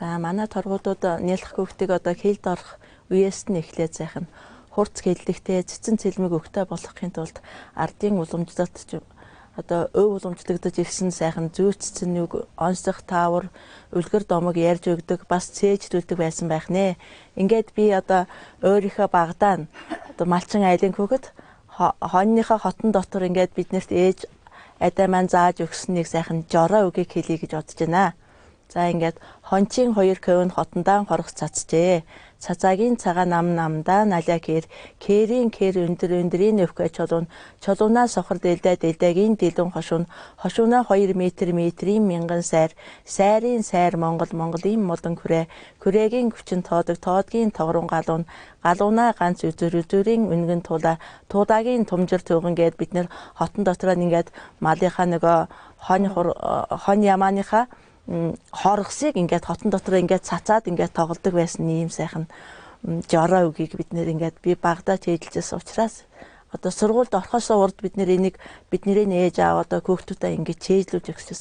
За манай торгуудууд нялх хүүхдийг одоо хилд орох үеэс нь эхлээд сайхан хурц хэллэгтэй цэцэн цэлмэг өгтэй болгохын тулд ардын уламжлалт одоо өв уламжлагдаж ирсэн сайхан зүйцсэн үг онцлог таавар үлгэр домог ярьж өгдөг бас цээжлүүлдэг байсан байх нэ. Ингээд би одоо өөрийнхөө багадаа одоо малчин айлын хүүхэд хоньныхоо хотон дотор ингээд биднэрт ээж адаа маань зааж өгсөн нэг сайхан жороо үгийг хэлье гэж бодож байна. За ингээд хончин 2 кв хотондаа хорох цацжээ. Цацаагийн цагаа намдаа налаа кэрийн кэр өндрийн өвхө чулуунаа сохор дэлдэгийн дэлгэн хошууна 2 метрийн мянган сайрын сайр Монголын модон күрээгийн хүчин тоодгийн тогрон галуунаа ганц үзүрийн үнгэн туудагийн тумжир төгөн гээд бид нэр хотон дотроо ингээд малынхаа нөгөө хонь ямааныхаа хоргосыг ингээд хотон дотор ингээд цацаад ингээд тоглодог байсан ийм сайхан жороо үгийг бид нэр ингээд би багадаа чийдэлжсэн учраас одоо сургуульд орохоос урд бид нэр энийг бидний ээж аав одоо хүүхдүүдэд ингээд чийдлүүлж өгсөн.